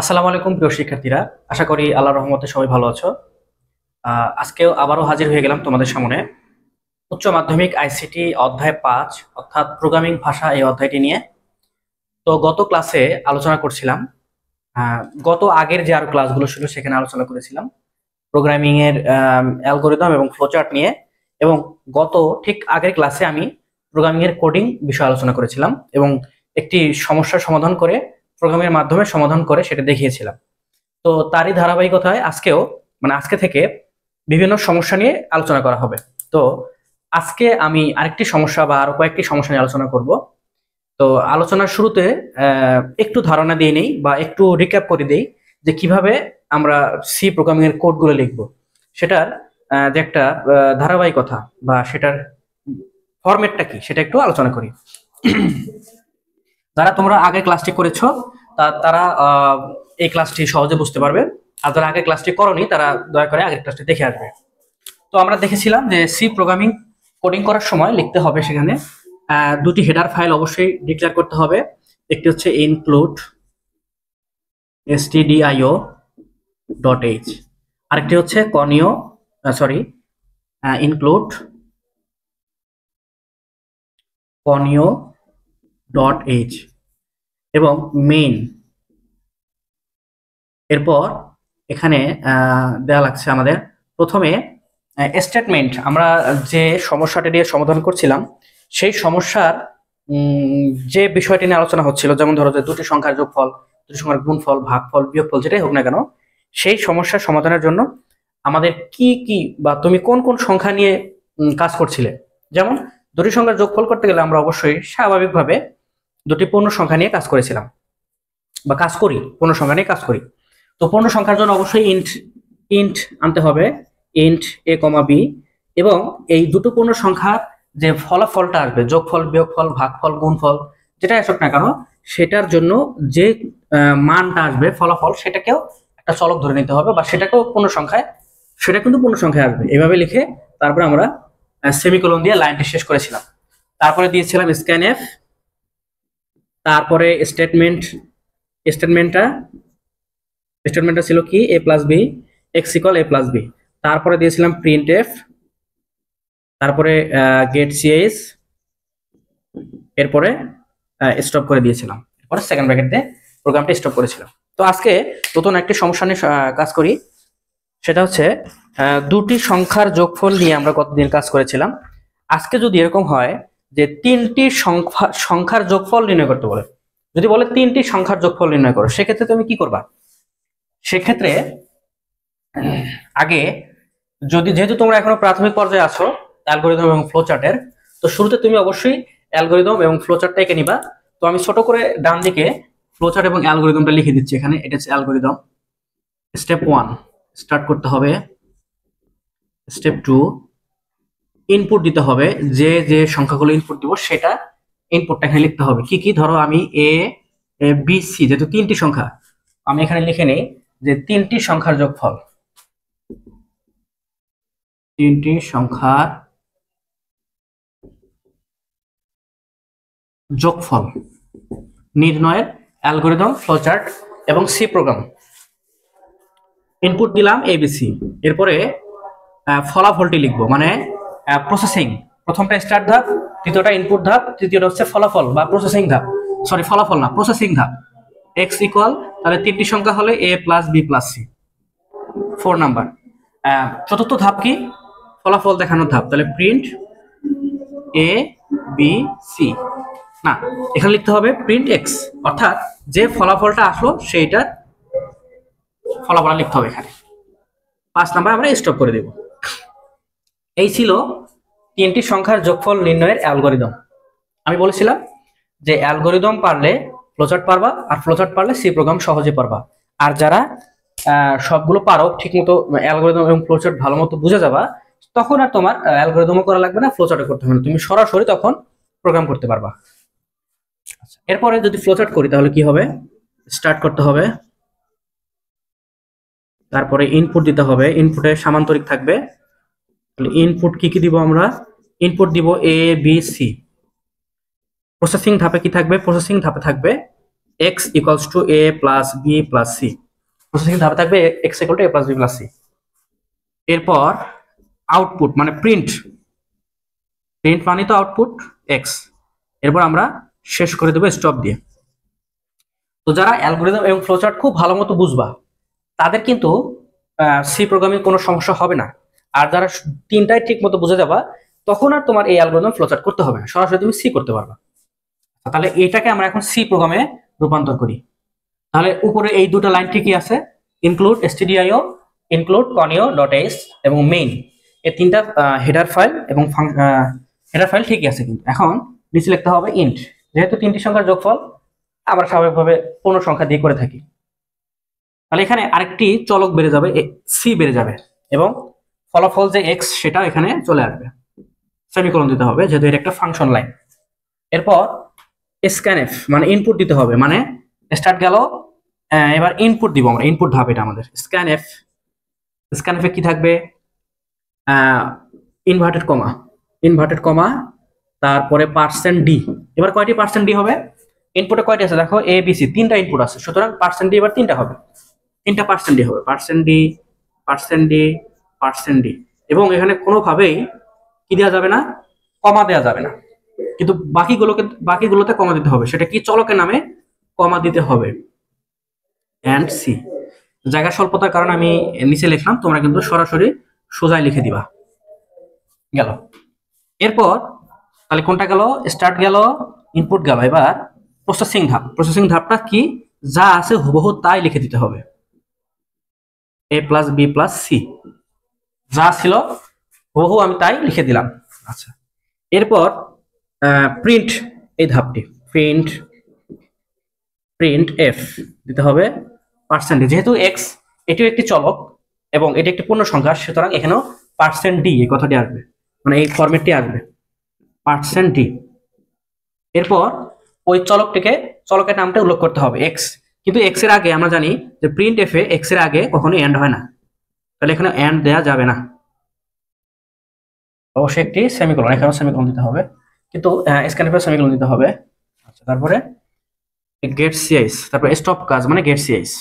আসসালামু আলাইকুম প্রিয় শিক্ষার্থীরা, আশা করি আল্লাহর রহমতে সবাই ভালো আছো। আজকেও আবারও হাজির হয়ে গেলাম তোমাদের সামনে উচ্চ মাধ্যমিক আইসিটি অধ্যায় ৫ অর্থাৎ প্রোগ্রামিং ভাষা এই অধ্যায়টি নিয়ে। তো গত ক্লাসে আলোচনা করছিলাম, আহ, গত আগের যে আরো ক্লাসগুলো ছিল সেখানে আলোচনা করেছিলাম প্রোগ্রামিং এর অ্যালগোরিদম এবং ফ্লোচার্ট নিয়ে। এবং গত ঠিক আগের ক্লাসে আমি প্রোগ্রামিং এর কোডিং বিষয়ে আলোচনা করেছিলাম এবং একটি সমস্যার সমাধান করে প্রোগ্রামের মাধ্যমে সমাধান করে সেটা দেখিয়েছিলাম। তো তারই ধারাবাহিকতায় আজকেও আজকে থেকে বিভিন্ন সমস্যা নিয়ে আলোচনা করা হবে। তো আজকে আমি আরেকটি সমস্যা বা আরো কয়েকটি সমস্যা নিয়ে আলোচনা করব। তো আলোচনার শুরুতে একটু ধারণা দিয়ে নেই বা একটু রিক্যাপ করে দেই যে কিভাবে আমরা সি প্রোগ্রামিং এর কোডগুলো লিখবো, সেটার যে একটা ধারাবাহিকতা বা সেটার ফরম্যাটটা কি সেটা একটু আলোচনা করি। যারা তোমরা আগে ক্লাসটি করেছো তারা এই ক্লাসটি সহজে বুঝতে পারবে, আর যারা আগে ক্লাসটি করনি তারা দয়া করে আগের ক্লাসটি দেখে আসবে। তো আমরা দেখেছিলাম যে সি প্রোগ্রামিং কোডিং করার সময় লিখতে হবে সেখানে দুটি হেডার ফাইল অবশ্যই ডিক্লেয়ার করতে হবে। একটি হচ্ছে ইনক্লুড stdio ডট এইচ, আরেকটি হচ্ছে ইনক্লুড কনিও ডট এইচ এবং মেইন। এরপর এখানে দেওয়া লাগছে আমাদের প্রথমে স্টেটমেন্ট। আমরা যে সমস্যাটা নিয়ে সমাধান করছিলাম সেই সমস্যার যে বিষয়টি নিয়ে আলোচনা হচ্ছিল, যেমন ধরো যে দুটি সংখ্যার যোগফল, দুটি সংখ্যার গুণফল, ভাগফল, বিয়োগফল যেটাই হোক না কেন, সেই সমস্যার সমাধানের জন্য আমাদের কি কি বা তুমি কোন কোন সংখ্যা নিয়ে কাজ করছিলে। যেমন দুটি সংখ্যার যোগফল করতে গেলে আমরা অবশ্যই স্বাভাবিকভাবে দুটি পূর্ণ সংখ্যা নিয়ে কাজ করেছিলাম বা কাজ করি, পূর্ণ সংখ্যা নিয়ে কাজ করি। তো পূর্ণ সংখ্যার জন্য অবশ্যই ইন্ট ইন্ট আনতে হবে, ইন্ট এ কমা বি। এবং এই দুটো পূর্ণ সংখ্যার যে ফলাফলটা আসবে, যোগফল, বিয়োগফল, ভাগফল, গুণফল, যেটা আসুক না কেন, সেটার জন্য যে মানটা আসবে ফলাফল, সেটাকেও একটা চলক ধরে নিতে হবে বা সেটাকেও পূর্ণ সংখ্যায়, সেটা কিন্তু পূর্ণ সংখ্যায় আসবে। এভাবে লিখে তারপরে আমরা সেমিকোলন দিয়ে লাইনটি শেষ করেছিলাম। তারপরে দিয়েছিলাম স্ক্যানএফ, তারপরে স্টেটমেন্টটা স্টেটমেন্টটা ছিল কি এ plus B x equal a plus B. তারপরে দিয়েছিলাম প্রিন্ট এফ, তারপরে গেট সিএস, এরপরে স্টপ করে দিয়েছিলাম, এরপরে সেকেন্ড ব্র্যাকেট দিয়ে প্রোগ্রামটা স্টপ করেছিলাম। তো আজকে নতুন একটি সমস্যা নিয়ে কাজ করি, সেটা হচ্ছে দুটি সংখ্যার যোগফল নিয়ে আমরা কতদিন কাজ করেছিলাম। আজকে যদি এরকম হয় যে তিনটি সংখ্যার যোগফল নির্ণয় করতে বলে, যদি বলে তিনটি সংখ্যার যোগফল নির্ণয় করো, সেক্ষেত্রে তুমি কি করবা? সেক্ষেত্রে আগে যেহেতু তোমরা এখনো প্রাথমিক পর্যায়ে আছো অ্যালগরিদম এবং ফ্লোচার্টের, তো শুরুতে তুমি অবশ্যই অ্যালগরিদম এবং ফ্লোচার্টটা এঁকে নিবা। তো আমি ছোট করে ডান দিকে ফ্লোচার্ট এবং অ্যালগরিদমটা লিখে দিচ্ছি এখানে। এটা হচ্ছে অ্যালগরিদম। স্টেপ 1 স্টার্ট করতে হবে। স্টেপ 2 ইনপুট দিতে হবে, যে যে সংখ্যাগুলো ইনপুট দিব সেটা ইনপুটটা এখানে লিখতে হবে। কি কি? ধরো আমি এ বি সি, যেহেতু তিনটি সংখ্যা, আমি এখানে লিখে নেই যে তিনটি সংখ্যার যোগফল, তিনটি সংখ্যার যোগফল নির্ণয়ের অ্যালগরিদম, ফ্লোচার্ট এবং সি প্রোগ্রাম। ইনপুট দিলাম এবিসি, এরপরে ফলাফলটি লিখবো, মানে প্রসেসিং। প্রথমটা স্টার্ট ধাপ, দ্বিতীয়টা ইনপুট ধাপ, তৃতীয়টা হচ্ছে ফলাফল বা প্রসেসিং ধাপ। সরি, ফলাফল না, প্রসেসিং ধাপ। এক্স ইকুয়াল, তাহলে তিনটি সংখ্যা হলে A plus B plus C, 4 number. চতুর্থ ধাপ কি? ফলাফল দেখানোর ধাপ। তাহলে প্রিন্ট এ বি সি, না, এখানে লিখতে হবে প্রিন্ট এক্স, অর্থাৎ যে ফলাফলটা আসলো সেইটার ফলাফল লিখতে হবে এখানে। 5 নাম্বার আমরা স্টপ করে দেব। এই ছিল তিনটি সংখ্যার যোগফল নির্ণয়ের অ্যালগরিদম। আমি বলেছিলাম যে অ্যালগরিদম পারলে ফ্লোচার্ট পারবা, আর ফ্লোচার্ট পারলে সি প্রোগ্রাম সহজে পারবা। আর যারা সবগুলো পারো, ঠিকমতো অ্যালগরিদম এবং ফ্লোচার্ট ভালো মতো বুঝে যাবা, তখন আর তোমার অ্যালগরিদমও করা লাগবে না, ফ্লোচার্টও করতে হবে না, তুমি সরাসরি তখন প্রোগ্রাম করতে পারবা। এরপরে যদি ফ্লোচার্ট করি তাহলে কি হবে? স্টার্ট করতে হবে, তারপরে ইনপুট দিতে হবে, ইনপুটে সামান্তরিক থাকবে। ইনপুট কি কি দিব আমরা? ইনপুট দিব এ বি সি। প্রসেসিং ধাপে কি থাকবে? প্রসেসিং ধাপে থাকবে x equals to a plus B plus c, processing ধাপে থাকবে x equal to a plus B plus c. এরপর আউটপুট মানে প্রিন্ট, প্রিন্ট মানে তো আউটপুট এক্স। এরপর আমরা শেষ করে দেবো স্টপ দিয়ে। তো যারা অ্যালগরিদম এবং ফ্লোচার্ট খুব ভালো মতো বুঝবা তাদের কিন্তু সি প্রোগ্রামিং কোনো সমস্যা হবে না। আর যারা তিনটাই ঠিক মতো বুঝে যাবা তখন আর তোমার এই অ্যালগরিদম ফ্লোচার্ট করতে হবে না, সরাসরি তুমি সি করতে পারবা। তাহলে এটাকে আমরা এখন সি প্রোগ্রামে রূপান্তর করি। তাহলে উপরে এই দুটো লাইন ঠিকই আছে, include stdio, include conio dot h এবং মেইন, এই তিনটা হেডার ফাইল এবং হেডার ফাইল ঠিকই আছে। কিন্তু এখন নিচে লিখতে হবে ইন্ট, যেহেতু তিনটি সংখ্যার যোগফল আমরা স্বাভাবিকভাবে পূর্ণ সংখ্যা দিয়ে করে থাকি। তাহলে এখানে আরেকটি চলক বেড়ে যাবে, সি বেড়ে যাবে এবং ফলাফল যে এক্স সেটা এখানে চলে আসবে। সেমিকোলন দিতে হবে যেহেতু এটা একটা ফাংশন লাইন। এরপর স্ক্যানএফ মানে ইনপুট দিতে হবে, মানে স্টার্ট গেল, এবার ইনপুট দিব আমরা, ইনপুট ধাপ এটা আমাদের। স্ক্যানএফ, স্ক্যানএফে কি থাকবে, ইনভার্টেড কমা, ইনভার্টেড কমা, তারপরে পার্সেন্ট ডি। এবার কয়টি পার্সেন্ট ডি হবে, ইনপুটে কয়টি আছে দেখো, এ বি সি, তিনটা ইনপুট আছে, সুতরাং পার্সেন্ট ডি এবার তিনটা হবে, তিনটা পার্সেন্ট ডি হবে, percent D, percent D, percent D. এবং এখানে কোনোভাবেই কি দেওয়া যাবে না, কমা দেওয়া যাবে না, কিন্তু বাকিগুলোতে কমা দিতে হবে। সেটা কি, চলকের নামে কমা দিতে হবে। এন্ড সি, জায়গা স্বল্পতার কারণে আমি নিচে লিখলাম, তোমরা কিন্তু সরাসরি সোজাই লিখে দিবা। গেল। এরপর তাহলে কোনটা গেল, স্টার্ট গেল, ইনপুট গেল। এবার প্রসেসিং ধাপ, প্রসেসিং ধাপটা কি, যা আছে হুবহু তাই লিখে দিতে হবে, এ প্লাস বি প্লাস সি, যা ছিল হুবহু আমি তাই লিখে দিলাম। আচ্ছা, এরপর প্রিন্ট, এই ধাপটি প্রিন্ট, প্রিন্ট এফ দিতে হবে পার্সেন্টেজ, যেহেতু এক্স এটিও একটি চলক এবং এটি একটি পূর্ণ সংখ্যা, সুতরাং এখানেও পার্সেন্ট ডি এই কথাটি আসবে, মানে এই ফরম্যাটটি আসবে পার্সেন্ট ডি। এরপর ওই চলকটিকে, চলকের নামটা উল্লেখ করতে হবে এক্স, কিন্তু এক্স এর আগে আমরা জানি যে প্রিন্ট এফ এ এক্স এর আগে কখনো এন্ড হয় না, তাহলে এখানে এন্ড দেয়া যাবে না, অবশ্যই একটি সেমিকোলন, এখানেও সেমিকোলন দিতে হবে, কিন্তু স্ক্যানএফে সেমিকোলন দিতে হবে। আচ্ছা, তারপরে গেট সিআইস, তারপরে স্টপ কাজ মানে গেট সিআইস,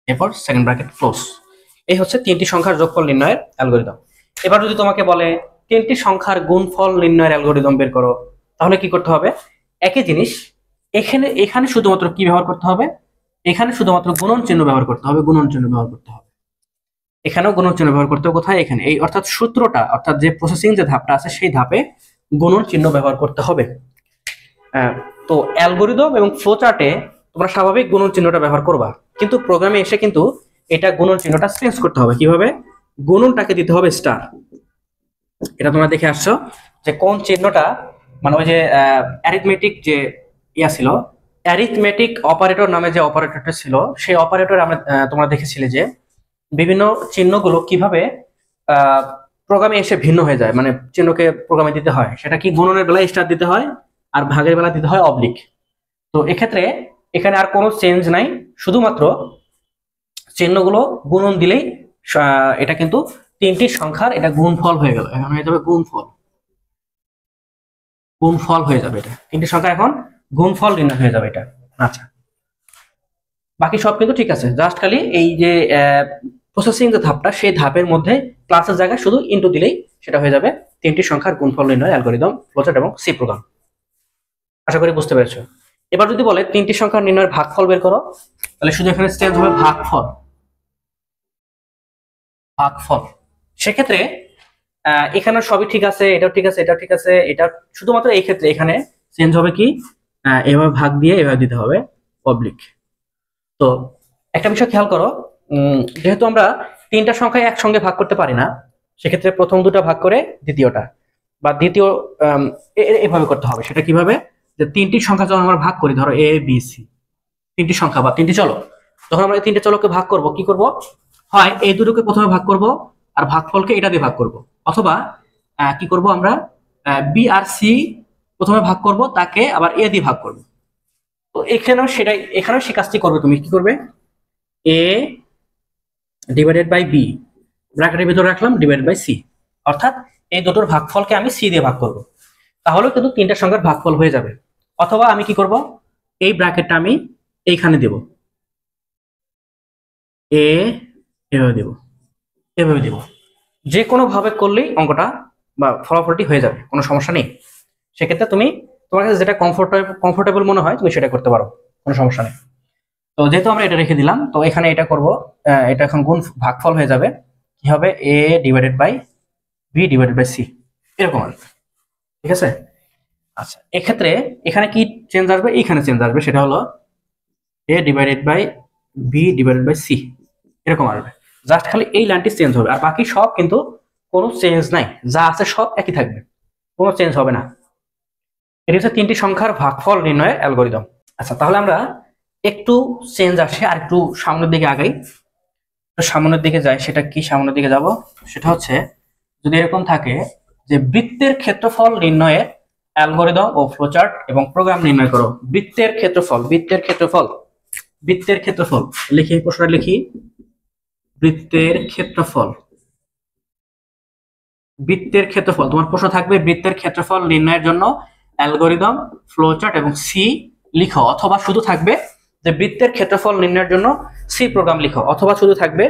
এরপর সেকেন্ড ব্র্যাকেট ক্লোজ। এই হচ্ছে তিনটি সংখ্যার যোগফল নির্ণয়ের অ্যালগরিদম। এবার যদি তোমাকে বলে তিনটি সংখ্যার গুণফল নির্ণয়ের অ্যালগরিদম বের করো, তাহলে কি করতে হবে, একই জিনিস, এখানে শুধুমাত্র কি ব্যবহার করতে হবে, এখানে শুধুমাত্র গুণন চিহ্ন ব্যবহার করতে হবে, গুণন চিহ্ন ব্যবহার করতে হবে, এখানেও গুণন চিহ্ন ব্যবহার করতে হবে, কোথায়, এখানে, এই অর্থাৎ সূত্রটা, অর্থাৎ যে প্রসেসিং যে ধাপটা আছে সেই ধাপে গুণন চিহ্ন ব্যবহার করতে হবে। তো অ্যালগরিদম এবং ফ্লোচার্টে তোমরা স্বাভাবিক গুণন চিহ্নটা ব্যবহার করবা, কিন্তু প্রোগ্রামে এসে কিন্তু এটা গুণন চিহ্নটা চেঞ্জ করতে হবে। কিভাবে, গুণনটাকে দিতে হবে স্টার। এটা তোমরা দেখে আসছো যে কোন চিহ্নটা, মানে ওই যে অ্যারিথমেটিক যে ইয়া ছিল, অ্যারিথমেটিক অপারেটর নামে যে অপারেটরটা ছিল, সেই অপারেটর আমরা তোমরা দেখেছিলে যে বিভিন্ন চিহ্নগুলো কিভাবে প্রোগ্রামে এসে ভিন্ন হয়ে যায়, মানে চিহ্নকে প্রোগ্রামে দিতে হয়, সেটা কি গুণনের বেলায় স্টার দিতে হয় আর ভাগের বেলা দিতে হয় অবলিক। তো এক্ষেত্রে এখানে আর কোনো চেঞ্জ নাই, শুধুমাত্র চিহ্নগুলো গুণন দিলেই এটা কিন্তু তিনটি সংখ্যার এটা গুণফল হয়ে গেল, এখন হয়ে যাবে গুণফল, গুণফল হয়ে যাবে, এটা তিনটি সংখ্যা এখন গুণফল নির্ণয় হয়ে যাবে এটা। আচ্ছা, বাকি সব কিন্তু ঠিক আছে, জাস্ট খালি এই যে প্রসেসিং যে ধাপটা, সেই ধাপের মধ্যে ক্লাসের জায়গায় শুধু ইনটু দিলেই সেটা হয়ে যাবে তিনটি সংখ্যার গুণফল নির্ণয় অ্যালগরিদম, ফ্লোচার্ট এবং সি প্রোগ্রাম। আশা করি বুঝতে পেরেছো। এবার যদি বলে তিনটি সংখ্যার নির্ণয়ের ভাগফল বের করো, তাহলে শুধু এখানে চেঞ্জ হবে ভাগফল, ভাগফল। সেক্ষেত্রে এখানে সবই ঠিক আছে, এটাও ঠিক আছে, এটাও ঠিক আছে, এটা শুধুমাত্র এই ক্ষেত্রে এখানে চেঞ্জ হবে কি, এভাবে ভাগ দিয়ে এভাবে দিতে হবে অবলিক। তো একটা বিষয় খেয়াল করো, যেহেতু আমরা তিনটা সংখ্যা একসঙ্গে ভাগ করতে পারি না, সেক্ষেত্রে প্রথম দুটো ভাগ করে দ্বিতীয়টা, বা দ্বিতীয় এভাবে করতে হবে। সেটা কিভাবে, যে তিনটি সংখ্যা যখন আমরা ভাগ করি, ধরো এ বি সি, তিনটি সংখ্যা বা তিনটি চলক, যখন আমরা এই তিনটে চলককে ভাগ করব, কি করব, হয় এই দুটোকে প্রথমে ভাগ করব আর ভাগফলকে এটা দিয়ে ভাগ করব, অথবা কি করব আমরা, বি আর সি প্রথমে ভাগ করব, তাকে আবার এ দিয়ে ভাগ করব। তো এখানেও সেটাই, এখানেও সে কাজটি করবে, তুমি কি করবে, এ ডিভাইডেড বাই বি ব্র্যাকেটের ভিতরে রাখলাম ডিভাইডেড বাই সি, অর্থাৎ এই দুটোর ভাগফলকে আমি সি দিয়ে ভাগ করব, তাহলে কিন্তু তিনটা সংখ্যার ভাগফল হয়ে যাবে। অথবা আমি কি করব, এই ব্র্যাকেটটা আমি এইখানে দেব, এ এভাবে দেব, এভাবে দেব। যে কোনো ভাবে করলেই অঙ্কটা বা ফলাফলটি হয়ে যাবে, কোনো সমস্যা নেই। সেক্ষেত্রে তুমি তোমার কাছে যেটা কমফোর্টেবল মনে হয় তুমি সেটা করতে পারো, কোনো সমস্যা নেই। তো যেহেতু আমরা এটা রেখে দিলাম, তো এখানে এটা করব, এটা এখন গুণ ভাগফল হয়ে যাবে, কি হবে, A divided by B divided by C, এরকম আসবে। ঠিক আছে। আচ্ছা, এক্ষেত্রে এখানে কি চেঞ্জ আসবে, এইখানে চেঞ্জ আসবে, সেটা হলো A divided by B divided by C, এরকম আসবে। জাস্ট খালি এই লাইনটি চেঞ্জ হবে, আর বাকি সব কিন্তু কোনো চেঞ্জ নাই, যা আছে সব একই থাকবে, কোনো চেঞ্জ হবে না। এটি হচ্ছে তিনটি সংখ্যার ভাগফল নির্ণয়ের অ্যালগরিদম। আচ্ছা, তাহলে আমরা একটু চেঞ্জ আসে আর একটু সামনের দিকে আগাই, সামনের দিকে যাই। সেটা কি, সামনের দিকে যাব, সেটা হচ্ছে যদি এরকম থাকে যে বৃত্তের ক্ষেত্রফল নির্ণয়ের অ্যালগরিদম ও ফ্লোচার্ট এবং প্রোগ্রাম নির্ণয় করো। বৃত্তের ক্ষেত্রফল, বৃত্তের ক্ষেত্রফল, বৃত্তের ক্ষেত্রফল লিখি, প্রশ্নটা লিখি, বৃত্তের ক্ষেত্রফল, বৃত্তের ক্ষেত্রফল। তোমার প্রশ্ন থাকবে বৃত্তের ক্ষেত্রফল নির্ণয়ের জন্য অ্যালগরিদম, ফ্লোচার্ট এবং সি লিখো, অথবা শুধু থাকবে যে বৃত্তের ক্ষেত্রফল নির্ণয়ের জন্য সি প্রোগ্রাম লিখো, অথবা শুধু থাকবে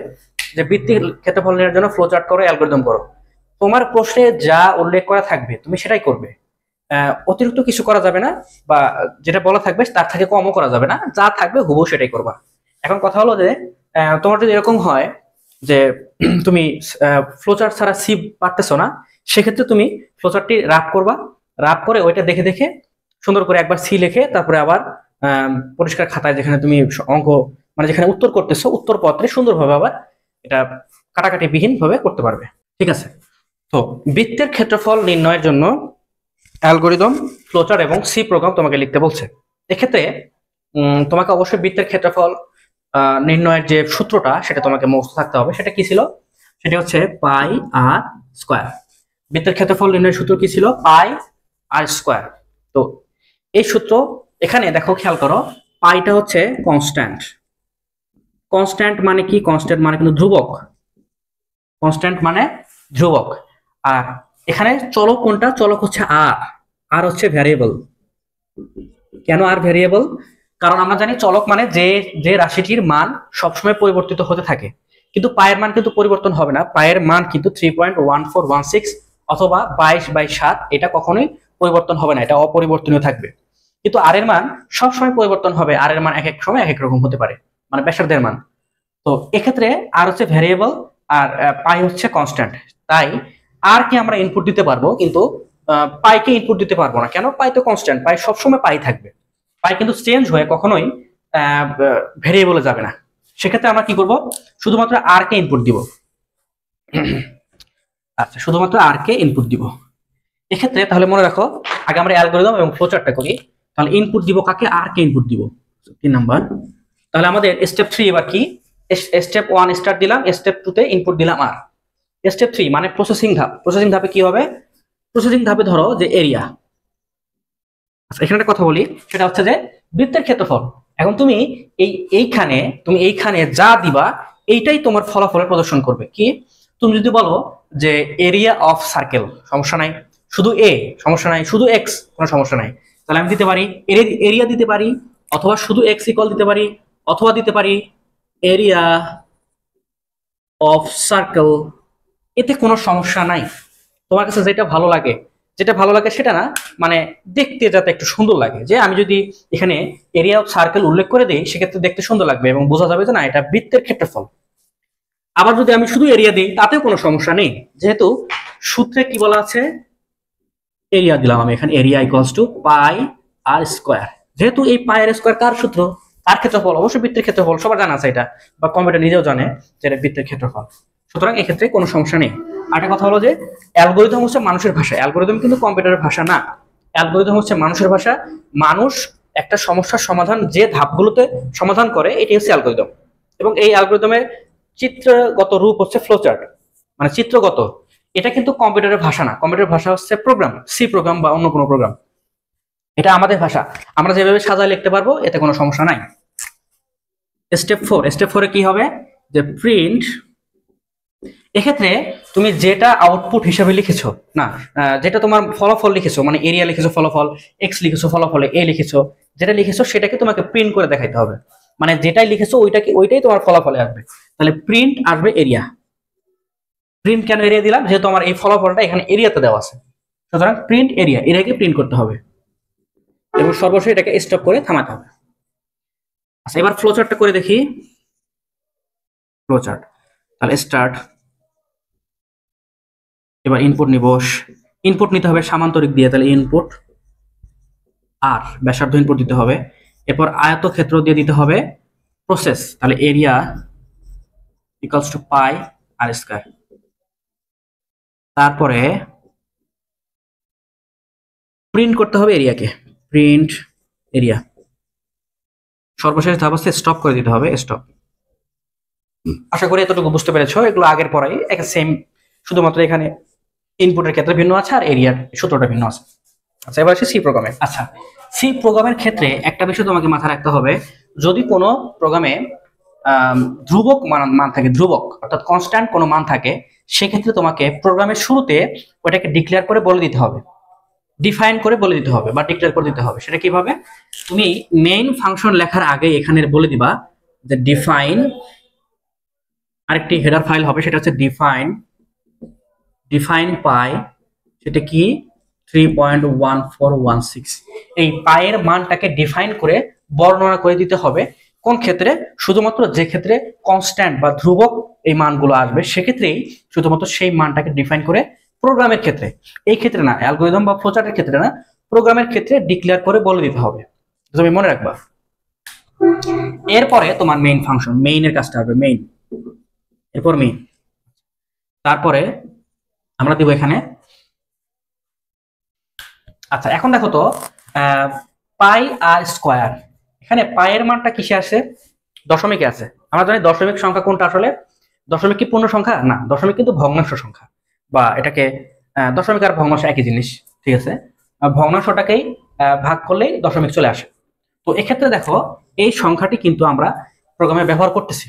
যে বৃত্তের ক্ষেত্রফল নির্ণয়ের জন্য ফ্লোচার্ট করো, অ্যালগরিদম করো। তোমার প্রশ্নে যা উল্লেখ করা থাকবে তুমি সেটাই করবে, অতিরিক্ত কিছু করা যাবে না, বা যেটা বলা থাকবে তার থেকে কমও করা যাবে না, যা থাকবে হুবহু সেটাই করবা। এখন কথা হলো যে তোমার যদি এরকম হয় যে তুমি ফ্লোচার্ট ছাড়া সি পারতেছো না, সেক্ষেত্রে তুমি ফ্লোচার্টটি রাফ করবা, রাফ করে ওইটা দেখে দেখে সুন্দর করে একবার সি লিখে তারপরে আবার পরিষ্কার খাতায় যেখানে তুমি অঙ্ক মানে যেখানে উত্তর করতেছো উত্তর পত্রে সুন্দরভাবে আবার এটা কাটাকাটি বিহীন ভাবে করতে পারবে। ঠিক আছে। তো বৃত্তের ক্ষেত্রফল নির্ণয়ের জন্য অ্যালগরিদম, ফ্লোচার্ট এবং সি প্রোগ্রাম তোমাকে লিখতে বলছে। এক্ষেত্রে তোমাকে অবশ্যই বৃত্তের ক্ষেত্রফল নির্ণয়ের যে সূত্রটা সেটা তোমাকে মুখস্থ থাকতে হবে। সেটা কি ছিল, সেটা হচ্ছে পাই আর স্কোয়ার। বৃত্তের ক্ষেত্রফল নির্ণয়ের সূত্র কি ছিল, পাই আর স্কোয়ার। তো এই সূত্র এখানে দেখো, খেয়াল করো, পাইটা হচ্ছে কনস্ট্যান্ট, কনস্ট্যান্ট মানে কি, কনস্ট্যান্ট মানে কিন্তু ধ্রুবক, কনস্ট্যান্ট মানে ধ্রুবক। আর এখানে চলক কোনটা, চলক হচ্ছে আর, আর হচ্ছে ভ্যারিয়েবল। কেন আর ভ্যারিয়েবল, কারণ আমরা জানি চলক মানে যে যে রাশিটির মান সবসময় পরিবর্তিত হতে থাকে, কিন্তু পায়ের মান কিন্তু পরিবর্তন হবে না। পায়ের মান কিন্তু 3.1416 অথবা 22/7, এটা কখনোই পরিবর্তন হবে না, এটা অপরিবর্তনীয় থাকবে। কিন্তু আর এর মান সবসময় পরিবর্তন হবে, আর এর মান এক এক সময় এক এক রকম হতে পারে, মানে ব্যাসার্ধের মান। তো এক্ষেত্রে আর হচ্ছে ভ্যারিয়েবল আর পাই হচ্ছে কনস্ট্যান্ট, তাই আর কে আমরা ইনপুট দিতে পারবো কিন্তু পাইকে ইনপুট দিতে পারবো না। কেন, পাই তো কনস্ট্যান্ট, পাই সবসময় পাই থাকবে, পাই কিন্তু চেঞ্জ হয়ে কখনোই ভ্যারিয়েবলে যাবে না। সেক্ষেত্রে আমরা কি করব, শুধুমাত্র আর কে ইনপুট দিব। আচ্ছা, শুধুমাত্র আর কে ইনপুট দিব। এক্ষেত্রে তাহলে মনে রাখো, আগে আমরা অ্যালগরিদম এবং ফ্লোচার্টটা করি। তাহলে ইনপুট দিব কাকে, আর কে ইনপুট দিব, 3 নাম্বার। তাহলে আমাদের স্টেপ 3 এবার কি, স্টেপ 1 স্টার্ট দিলাম, স্টেপ 2 তে ইনপুট দিলাম আর। স্টেপ 3 মানে প্রসেসিং ধাপ। প্রসেসিং ধাপে কি হবে, প্রসেসিং ধাপে ধরো যে এরিয়া। আচ্ছা, এখানে একটা কথা বলি, সেটা হচ্ছে যে বৃত্তের ক্ষেত্রফল। এখন তুমি এইখানে যা দিবা এইটাই তোমার ফলাফলে প্রদর্শন করবে। কি, তুমি যদি বলো যে এরিয়া অফ সার্কেল, সমস্যা নাই, শুধু এ সমস্যা নাই, শুধু এক্স কোনো সমস্যা নাই, তাহলে আমি দিতে পারি এরিয়া দিতে পারি, অথবা শুধু এক্স ইকুয়াল দিতে পারি, অথবা দিতে পারি এরিয়া অফ সার্কেল, এতে কোনো সমস্যা নাই। তোমার কাছে যেটা ভালো লাগে, যেটা ভালো লাগে সেটা না, মানে দেখতে যাতে একটু সুন্দর লাগে। যে আমি যদি এখানে এরিয়া অফ সার্কেল উল্লেখ করে দিই সেক্ষেত্রে দেখতে সুন্দর লাগবে এবং বোঝা যাবে যে না এটা বৃত্তের ক্ষেত্রফল। আবার যদি আমি শুধু এরিয়া দিই তাতেও কোনো সমস্যা নেই, যেহেতু সূত্রে কি বলা আছে, এরিয়া দিলাম আমি এখানে, area equals to pi r square. যেহেতু এই পাই আর স্কোয়ার কার সূত্র, কার ক্ষেত্রফল, অবশ্যই বৃত্তের ক্ষেত্রফল, সবার জানা আছে এটা, বা কম্পিউটার নিজেও জানে যে এটা বৃত্তের ক্ষেত্রফল। সুতরাং এক্ষেত্রে কোনো সমস্যা নেই। আরেকটা কথা হলো যে অ্যালগরিদম হচ্ছে মানুষের ভাষা, অ্যালগরিদম কিন্তু কম্পিউটারের ভাষা না। অ্যালগরিদম হচ্ছে মানুষের ভাষা, মানুষ একটা সমস্যার সমাধান যে ধাপগুলোতে সমাধান করে এটাই হচ্ছে অ্যালগরিদম। এবং এই অ্যালগরিদমের চিত্রগত রূপ হচ্ছে ফ্লোচার্ট, মানে চিত্রগত। এটা কিন্তু কম্পিউটারের ভাষা না, কম্পিউটারের ভাষা হচ্ছে প্রোগ্রাম, সি প্রোগ্রাম বা অন্য কোনো প্রোগ্রাম। এটা আমাদের ভাষা, আমরা যেভাবে সাজায় লিখতে পারবো, এতে কোনো সমস্যা নাই। স্টেপ 4, স্টেপ 4 এ কি হবে, যে প্রিন্ট এক্ষেত্রে তুমি যেটা আউটপুট হিসেবে লিখেছো, না যেটা তোমার ফলাফল লিখেছো, মানে এরিয়া লিখেছো ফলাফল, এক্স লিখেছো ফলাফলে এ লিখেছো, যেটা লিখেছো সেটাকে তোমাকে প্রিন্ট করে দেখাইতে হবে। মানে যেটাই লিখেছো ওইটাই তোমার ফলাফলে আসবে। তাহলে প্রিন্ট আসবে এরিয়া। প্রিন্ট কেন এরিয়া দিলাম? যেহেতু আমার এই ফলাফলটা এখানে এরিয়াতে দেওয়া আছে, সুতরাং প্রিন্ট এরিয়া, এরিয়াকে প্রিন্ট করতে হবে এবং সর্বশেষ এটাকে স্টপ করে থামাতে হবে। আচ্ছা, এবার ফ্লো চার্টটা করে দেখি। ফ্লো চার্ট, তাহলে স্টার্ট, এবার ইনপুট নিব, ইনপুট নিতে হবে সামান্তরিক দিয়ে, তাহলে ইনপুট আর ব্যাসার্ধ ইনপুট দিতে হবে। এরপর আয়তক্ষেত্র দিয়ে দিতে হবে প্রসেস, তাহলে area equals to pi r square. তারপরে প্রিন্ট করতে হবে এরিয়াকে, প্রিন্ট এরিয়া। সর্বশেষ ধাপ হচ্ছে স্টপ করে দিতে হবে, স্টপ। আশা করি এতটুকু বুঝতে পেরেছো। এগুলো আগের পড়াই এক সেম, শুধুমাত্র এখানে ইনপুটের ক্ষেত্রে ভিন্ন আছে আর এরিয়ার সূত্রটা ভিন্ন আছে। আচ্ছা, এবার আসি সি প্রোগ্রামে। আচ্ছা, সি প্রোগ্রামের ক্ষেত্রে একটা বিষয় তোমাকে মাথায় রাখতে হবে, যদি কোনো প্রোগ্রামে ধ্রুবক মান থাকে, ধ্রুবক অর্থাৎ কনস্ট্যান্ট কোনো মান থাকে, সেক্ষেত্রে তোমাকে প্রোগ্রামের শুরুতে ওটাকে ডিক্লেয়ার করে বলে দিতে হবে, ডিফাইন করে বলে দিতে হবে বা ডিক্লেয়ার করে দিতে হবে। সেটা কিভাবে? তুমি মেইন ফাংশন লেখার আগে এখানে বলে দিবা যে ডিফাইন, আরেকটি হেডার ফাইল হবে, সেটা হচ্ছে ডিফাইন পাই, সেটা কি 3.1416। এই পায়ের মানটাকে ডিফাইন করে বর্ণনা করে দিতে হবে। কোন ক্ষেত্রে? শুধুমাত্র যে ক্ষেত্রে কনস্ট্যান্ট বা ধ্রুবক এই মানগুলো আসবে সেক্ষেত্রেই শুধুমাত্র সেই মানটাকে ডিফাইন করে, প্রোগ্রামের ক্ষেত্রে, এই ক্ষেত্রে না, অ্যালগরিদম বা ফ্লোচার্টের ক্ষেত্রে না, প্রোগ্রামের ক্ষেত্রে ডিক্লেয়ার করে বলে দিতে হবে। তুমি মনে রাখবা। এরপরে তোমার মেইন ফাংশন, মেইনের কাজটা হবে মেইন, এরপর মেইন। তারপরে আমরা দিব এখানে, আচ্ছা এখন দেখো তো পাই আর স্কোয়ার, এখানে পায়ের মানটা কিসে আসে? দশমিকে আছে। আমরা জানি দশমিক সংখ্যা কোনটা আসলে? দশমিক কি পূর্ণ সংখ্যা? না, দশমিক কিন্তু ভগ্নাংশ সংখ্যা, বা এটাকে দশমিক আর ভগ্নাংশ একই জিনিস, ঠিক আছে? ভগ্নাংশটাকেই ভাগ করলেই দশমিক চলে আসে। তো এক্ষেত্রে দেখো এই সংখ্যাটি কিন্তু আমরা প্রোগ্রামে ব্যবহার করতেছি,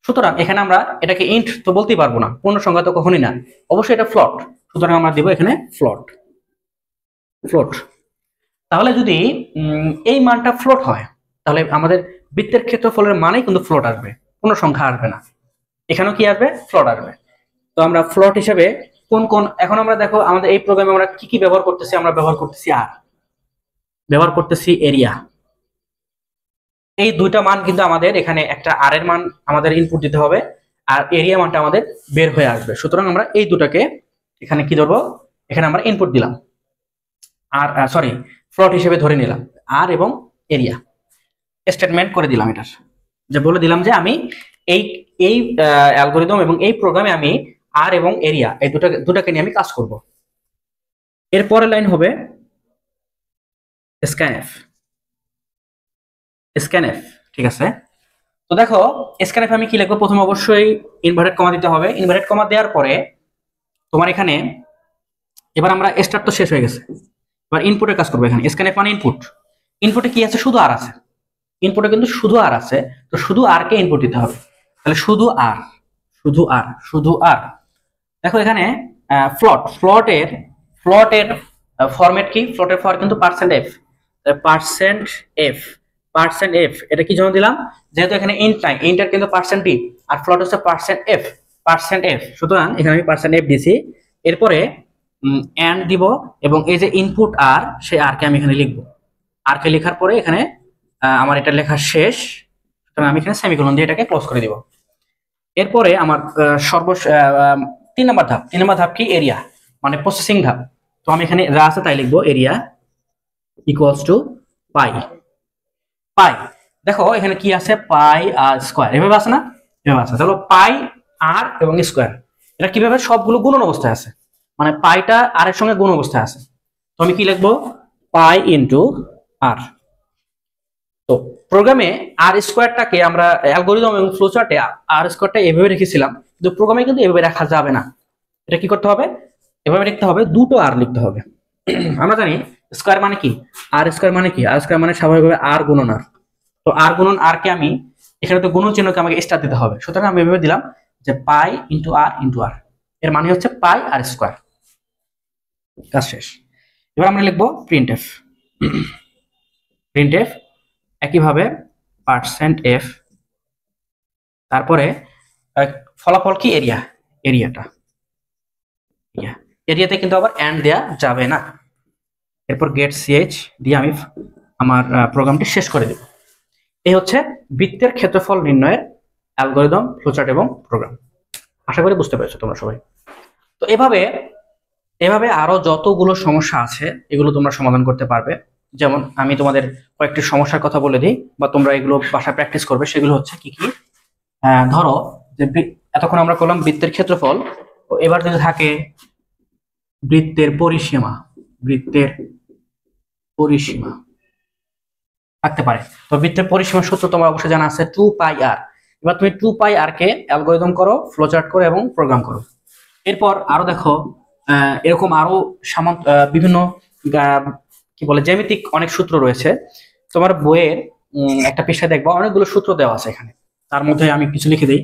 সুতরাং এখানে আমরা এটাকে ইন্ট তো বলতেই পারবো না, পূর্ণ সংখ্যা তো কখনই না, অবশ্যই এটা ফ্লট, সুতরাং আমরা দিব এখানে ফ্লট। তাহলে যদি এই মানটা ফ্লোট হয়, তাহলে আমাদের বৃত্তের ক্ষেত্রফলের মানেই কিন্তু ফ্লোট আসবে, কোনো সংখ্যা আসবে না, এখানেও কি আসবে? ফ্লোট আসবে। তো আমরা ফ্লোট হিসেবে কোন এখন আমরা দেখো আমাদের এই প্রোগ্রামে আমরা কি কি ব্যবহার করতেছি? আমরা ব্যবহার করতেছি আর, ব্যবহার করতেছি এরিয়া। এই দুইটা মান কিন্তু আমাদের এখানে, একটা আর এর মান আমাদের ইনপুট দিতে হবে আর এরিয়া মানটা আমাদের বের হয়ে আসবে। সুতরাং আমরা এই দুটাকে এখানে কি ধরবো? এখানে আমরা ইনপুট দিলাম আর সরি ফ্লোট হিসেবে ধরে নিলাম আর এবং এরিয়া, স্টেটমেন্ট করে দিলাম এটার, যে বলে দিলাম যে আমি এই অ্যালগরিদম এবং এই প্রোগ্রামে আমি আর এবং এরিয়া এই দুটাকে নিয়ে আমি কাজ করব। এরপরের লাইন হবে স্ক্যানএফ, ঠিক আছে? তো দেখো স্ক্যানএফ আমি কি লিখবো? প্রথমে অবশ্যই ইনভার্টেড কমা দিতে হবে। ইনভার্টেড কমা দেওয়ার পরে তোমার এখানে, এবার আমরা স্টার্ট তো শেষ হয়ে গেছে, এবার ইনপুটের কাজ করবো। এখানে স্ক্যানএফ মানে ইনপুটে কি আছে? শুধু আর আছে, ইনপুটে কিন্তু শুধু আর আছে, তো শুধু আর কে ইনপুট দিতে হবে। তাহলে শুধু আর। দেখো এখানে ফ্লটের ফরম্যাট কি? ফ্লটের ফর কিন্তু পার্সেন্ট এফ, এটা কি জন্য দিলাম? যেহেতু এখানে ইন্ট নাই, ইন্টের কিন্তু পার্সেন্ট ডি আর ফ্লট হচ্ছে পার্সেন্ট এফ, সুতরাং এখানে আমি পার্সেন্ট এফ দিছি। এরপরে এন্ড দিব এবং এই যে ইনপুট আর, সেই আর কে আমি এখানে লিখবো। আর কে লেখার পরে এখানে আমার এটা লেখা শেষ, সুতরাং আমি এখানে সেমিকোলন দিয়ে এটাকে ক্লোজ করে দিব। এরপরে আমার 3 নম্বর ধাপ কি? এরিয়া, মানে প্রসেসিং ধাপ। তো আমি এখানে যা আছে তাই লিখবো, এরিয়া ইকুয়ালস টু পাই। দেখো এখানে কি আছে? পাই আর স্কোয়ার, এভাবে আছে না? এভাবে আছে। তাহলে পাই আর এবং স্কোয়ার, এটা কিভাবে? সবগুলো গুণন অবস্থায় আছে, মানে পাইটা আর এর সঙ্গে গুণ অবস্থায় আছে। তো আমি কি লিখবো? পাই ইন্টু আর। তো প্রোগ্রামে আর স্কোয়ারটাকে আমরা অ্যালগরিদম এবং ফ্লোচার্টে আর স্কোয়ারটা এভাবে রেখেছিলাম, কিন্তু প্রোগ্রামে কিন্তু এভাবে রাখা যাবে না। এটা কি করতে হবে? এভাবে লিখতে হবে, দুটো আর লিখতে হবে। আমরা জানি স্কোয়ার মানে কি? আর স্কোয়ার মানে কি? আর স্কোয়ার মানে স্বাভাবিকভাবে আর গুণন আর। তো আর গুণন আর কে আমি এখানে তো গুণন চিহ্নকে আমাকে স্টার দিতে হবে, সুতরাং আমি এভাবে দিলাম যে পাই ইন্টু আর ইন্টু আর, এর মানে হচ্ছে পাই আর স্কোয়ার। কাজ শেষ। এবার আমরা লিখবো প্রিন্টএফ। প্রিন্টএফ একইভাবে %f, তারপরে ফলাফল কি এরিয়া, এরিয়াটা এরিয়াতে কিন্তু আবার এন্ড দেয়া যাবে না। এরপর গেট ch দিয়ে আমি আমার প্রোগ্রামটি শেষ করে দেব। এই হচ্ছে বৃত্তের ক্ষেত্রফল নির্ণয়ের অ্যালগরিদম, ফ্লোচার্ট এবং প্রোগ্রাম। আশা করি বুঝতে পেরেছো তোমরা সবাই। তো এভাবে এভাবে আরো যতগুলো সমস্যা আছে এগুলো তোমরা সমাধান করতে পারবে। যেমন আমি তোমাদের কয়েকটি সমস্যার কথা বলে দিই, বা তোমরা এগুলো বাসায় প্র্যাকটিস করবে। সেগুলো হচ্ছে কি কি, ধরো যে এতক্ষণ আমরা করলাম বৃত্তের ক্ষেত্রফল, তো এবার যদি থাকে বৃত্তের পরিসীমা, বৃত্তের পরিসীমা থাকতে পারে। তো বৃত্তের পরিসীমার সূত্র তোমার অবশ্যই জানা আছে 2πr। এবার তুমি 2πr কে অ্যালগরিদম করো, ফ্লোচার্ট করো এবং প্রোগ্রাম করো। এরপর আরো দেখো এরকম আরো বিভিন্ন কি বলে জ্যামিতিক অনেক সূত্র রয়েছে। তোমার বইয়ের একটা পৃষ্ঠায় দেখবা অনেকগুলো সূত্র দেওয়া আছে এখানে। তার মধ্যে আমি কিছু লিখে দিই।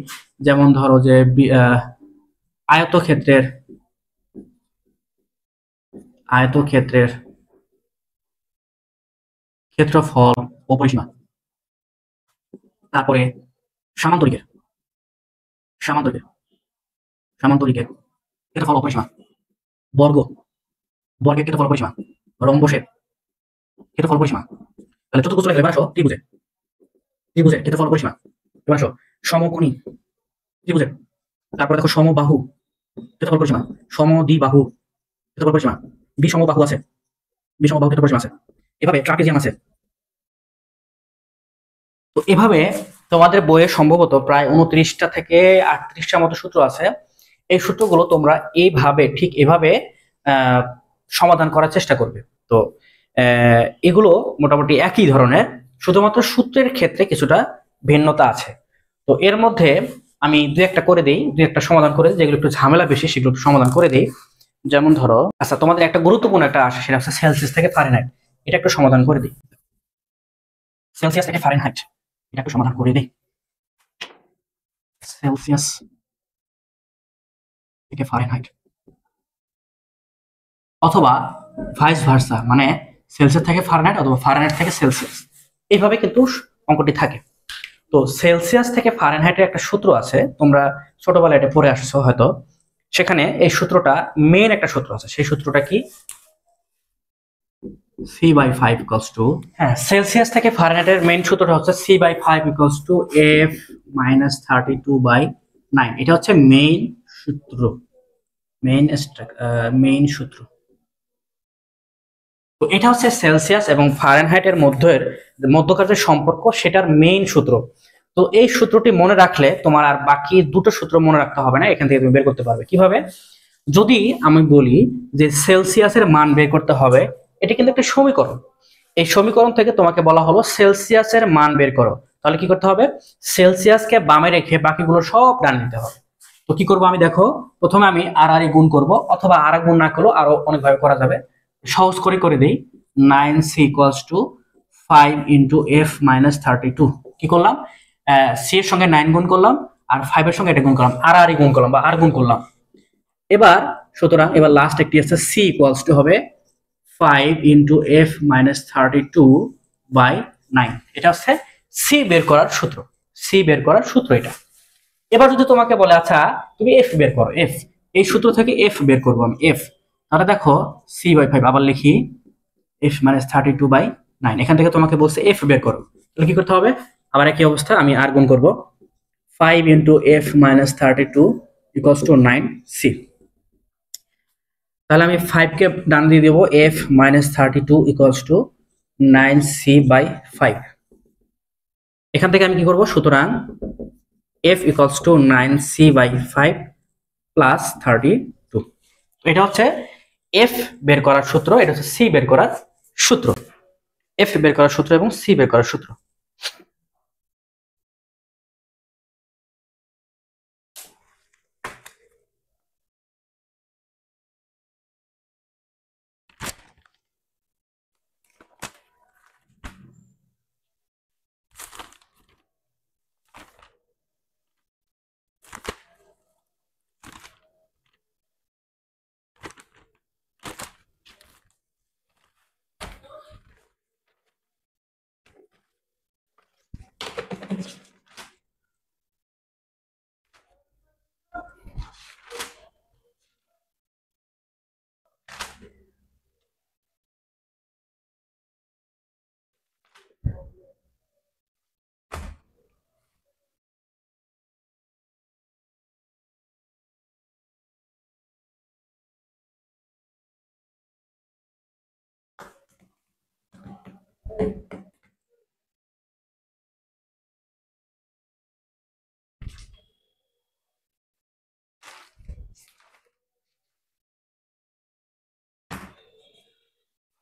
যেমন ধরো যে আয়তক্ষেত্রের ক্ষেত্রফল ও পরিসীমা, তারপরে সামান্তরিকের সামান্তরিকের সামান্তরিকের ক্ষেত্রফল ও পরিসীমা, বর্গের ক্ষেত্রফল ও পরিসীমা, রম্বসের ক্ষেত্রফল পরিসীমা। তাহলে চতুর্ভুজ লেখা, এবার আসো ত্রিভুজের ক্ষেত্রফল পরিসীমা। এবার আসো সমকোণী ত্রিভুজের, তারপরে দেখো সমবাহু ক্ষেত্রফল পরিসীমা, সমদ্বিবাহু ক্ষেত্রফল পরিসীমা, বিষমবাহু আছে, বিষমবাহু ক্ষেত্রফল পরিসীমা আছে। এভাবে ট্রাপিজিয়াম আছে। তো এভাবে তোমাদের বইয়ে সম্ভবত প্রায় 29টা থেকে 38টার মতো সূত্র আছে। এই সূত্রগুলো তোমরা ঠিক এভাবে সমাধান করার চেষ্টা করবে। তো এগুলো মোটামুটি একই ধরনের, শুধুমাত্র সূত্রের ক্ষেত্রে কিছুটা ভিন্নতা আছে। তো এর মধ্যে আমি দু একটা সমাধান করে দিই, যেগুলো একটু ঝামেলা বেশি সেগুলো একটু সমাধান করে দিই। যেমন ধরো, আচ্ছা তোমাদের একটা গুরুত্বপূর্ণ একটা আসে, সেটা হচ্ছে সেলসিয়াস থেকে ফারেনহাইট। এটা একটু সমাধান করে দিই। সেলসিয়াস থেকে ফারেনহাইট এটা একটু সমাধান করে দিই। সেলসিয়াস থেকে ফারেনহাইট, অথবা ভাইস ভার্সা, মানে সেলসিয়াস থেকে ফারেনহাইট অথবা ফারেনহাইট থেকে সেলসিয়াস, এইভাবে কিন্তু অঙ্কটি থাকে। তো সেলসিয়াস থেকে ফারেনহাইটের একটা সূত্র আছে, তোমরা ছোটবেলায় এটা পড়ে আসছো হয়তো। সেখানে এই সূত্রটা মেইন একটা সূত্র আছে। সেই সূত্রটা কি, c/5 ইকুয়ালস টু, সেলসিয়াস থেকে ফারেনহাইটের মেইন সূত্রটা হচ্ছে c/5 ইকুয়ালস টু f - 32/9। এটা হচ্ছে মেইন সূত্র, মেইন সূত্র। তো এটা হচ্ছে সেলসিয়াস এবং ফারেনহাইটের মধ্যকার যে সম্পর্ক, সেটার মেইন সূত্র। তো এই সূত্রটি মনে রাখলে তোমার আর বাকি দুটো সূত্র মনে রাখতে হবে না, এখান থেকে তুমি বের করতে পারবে। কিভাবে? যদি আমি বলি যে সেলসিয়াসের মান বের করতে হবে, এটা কিন্তু একটা সমীকরণ। এই সমীকরণ থেকে তোমাকে বলা হলো সেলসিয়াসের মান বের করো, তাহলে কি করতে হবে? সেলসিয়াসকে বামে রেখে বাকিগুলো সব ডান নিতে হবে। তো কি করবো আমি, দেখো প্রথমে আমি আর গুণ করব, অথবা আর গুণ না করলেও আরো অনেকভাবে করা যাবে। সহজ করে দিই, 9c equals to 5 into f - 32। কি করলাম? c এর সঙ্গে 9 গুণ করলাম, আর 5 এর সঙ্গে এটা গুণ করলাম, আর গুণ করলাম বা আর গুণ করলাম। এবার সুতরাং এবার লাস্ট একটি আছে, c ইকুয়ালস টু হবে 5 ইন্টু f - 32/9। এটা হচ্ছে c বের করার সূত্র। এটা। এবার যদি তোমাকে বলে আচ্ছা তুমি f বের করো, এই সূত্র থেকে f বের করবো আমি, তাহলে দেখো c/5, আবার লিখি f - 32/9। এখান থেকে তোমাকে বলছে f বের করো, তাহলে কি করতে হবে? আবার একই অবস্থা, আমি আর গুণ করবো, 5 into f - 32 equals to 9c। তাহলে আমি 5 কে ডান দিয়ে দেবো, f - 32 ইকুয়ালস টু 9c/5। এখান থেকে আমি কি করবো? সুতরাং f equals to 9c/5 plus 32। এটা হচ্ছে f বের করার সূত্র, এটা হচ্ছে c বের করার সূত্র। f বের করার সূত্র এবং c বের করার সূত্র।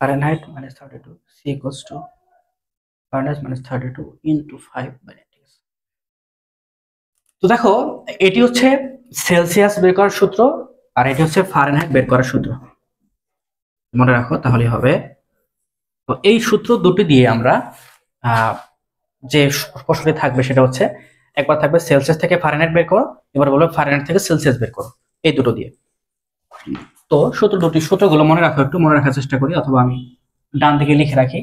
Fahrenheit minus 32 C equals to Fahrenheit minus 32 into 5/8। তো দেখো এটি হচ্ছে সেলসিয়াস বের করার সূত্র আর এটি হচ্ছে ফারেনহাইট বের করার সূত্র, মনে রাখো তাহলেই হবে। তো এই সূত্র দুটি দিয়ে আমরা যে প্রশ্নটি থাকবে সেটা হচ্ছে, একবার থাকবে সেলসিয়াস থেকে ফারেনহাইট বের করো, এবার বলবো ফারেনহাইট থেকে সেলসিয়াস বের করো, এই দুটো দিয়ে। তো সূত্রগুলো মনে রাখো, একটু মনে রাখার চেষ্টা করি, অথবা আমি ডান দিকে লিখে রাখি।